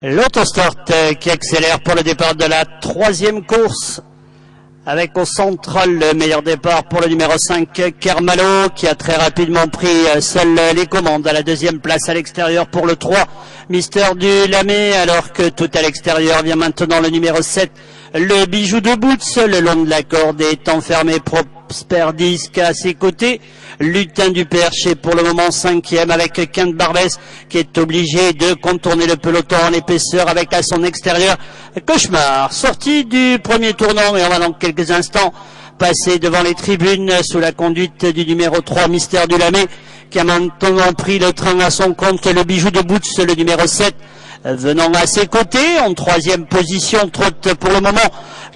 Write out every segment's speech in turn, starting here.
L'autostart qui accélère pour le départ de la troisième course, avec au centre le meilleur départ pour le numéro 5, Kermalo, qui a très rapidement pris seul les commandes. À la deuxième place à l'extérieur pour le 3, Mister du Lamé, alors que tout à l'extérieur vient maintenant le numéro 7, le Bijou de Boots. Le long de la corde est enfermé Prosper Disque à ses côtés. Lutin du Perche est pour le moment 5e avec Kent Barbès qui est obligé de contourner le peloton en épaisseur avec à son extérieur Cauchemar. Sortie du premier tournant et on va dans quelques instants passer devant les tribunes sous la conduite du numéro 3 Mystère du Lamé qui a maintenant pris le train à son compte. Le Bijou de Boots, le numéro 7, venant à ses côtés en troisième position, trotte pour le moment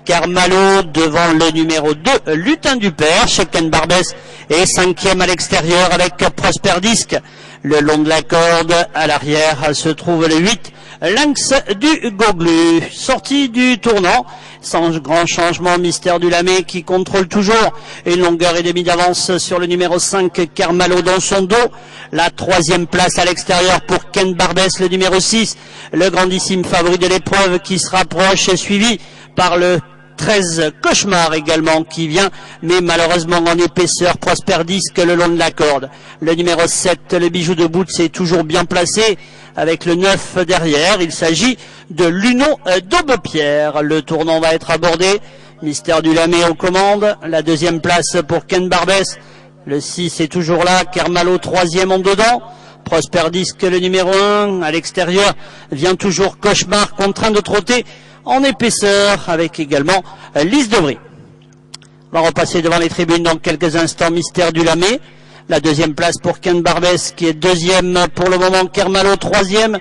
Kermalo devant le numéro 2, Lutin du Perche. Ken Barbès est 5e à l'extérieur avec Prosper Disque. Le long de la corde, à l'arrière, se trouve le 8, Lynx du Goglu. Sortie du tournant, sans grand changement, Mystère du Lamé qui contrôle toujours une longueur et demie d'avance sur le numéro 5, Kermalo dans son dos. La troisième place à l'extérieur pour Ken Barbès, le numéro 6, le grandissime favori de l'épreuve qui se rapproche, suivi par le 13 Cauchemar également qui vient, mais malheureusement en épaisseur, Prosper Disque le long de la corde. Le numéro 7, le Bijou de Boots, est toujours bien placé avec le 9 derrière. Il s'agit de Luno d'Aubepierre. Le tournant va être abordé. Mystère du Lamé aux commandes. La deuxième place pour Ken Barbès. Le 6 est toujours là. Kermalo 3e en dedans. Prosper Disque le numéro 1. À l'extérieur vient toujours Cauchemar contraint de trotter en épaisseur avec également Lys de Brie. On va repasser devant les tribunes dans quelques instants. Mystère du Lamé, la deuxième place pour Ken Barbès qui est 2e pour le moment, Kermalo 3e,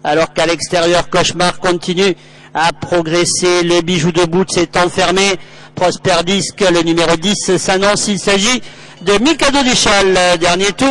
alors qu'à l'extérieur Cauchemar continue à progresser. Le Bijou de Boots est enfermé. Prosper Disque, le numéro 10, s'annonce. Il s'agit de Mikado Deschal, dernier tour.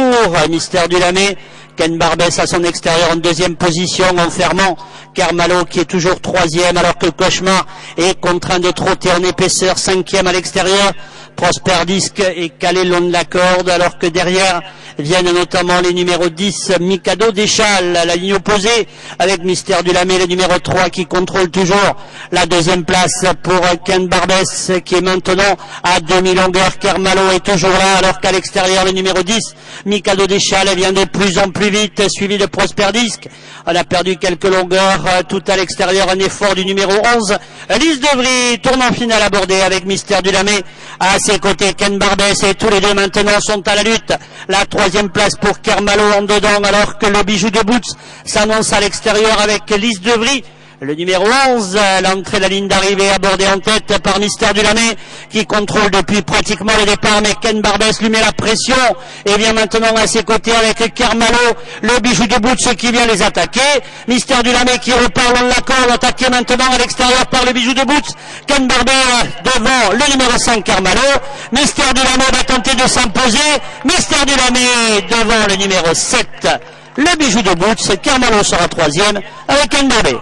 Mystère du Lamé, Ken Barbès à son extérieur en deuxième position, enfermant Kermalo qui est toujours 3e, alors que Cauchemar est contraint de trotter en épaisseur, 5e à l'extérieur. Prosper Disque est calé le long de la corde, alors que derrière viennent notamment les numéros 10, Mikado Deschal, à la ligne opposée, avec Mystère du Lamé, le numéro 3, qui contrôle toujours la deuxième place pour Ken Barbès, qui est maintenant à demi-longueur. Kermalo est toujours là, alors qu'à l'extérieur, le numéro 10, Mikado Deschal, vient de plus en plus vite, suivi de Prosper Disque. On a perdu quelques longueurs, tout à l'extérieur, un effort du numéro 11, Lys de Brie, tournant final abordé avec Mystère du Lamé à ses côtés. Ken Barbès et tous les deux maintenant sont à la lutte. La troisième place pour Kermalo en dedans, alors que le Bijou de Boots s'annonce à l'extérieur avec Lys de Brie. Le numéro 11, l'entrée de la ligne d'arrivée abordée en tête par Mystère du Lamé qui contrôle depuis pratiquement le départ, mais Ken Barbès lui met la pression et vient maintenant à ses côtés avec Kermalo, le Bijou de Boots qui vient les attaquer. Mystère du Lamé qui repart long de la corde, attaqué maintenant à l'extérieur par le Bijou de Boots. Ken Barbès devant le numéro 5, Kermalo. Mystère du Lamé va tenter de s'imposer. Mystère du Lamé devant le numéro 7, le Bijou de Boots. Kermalo sera 3e avec Ken Barbès.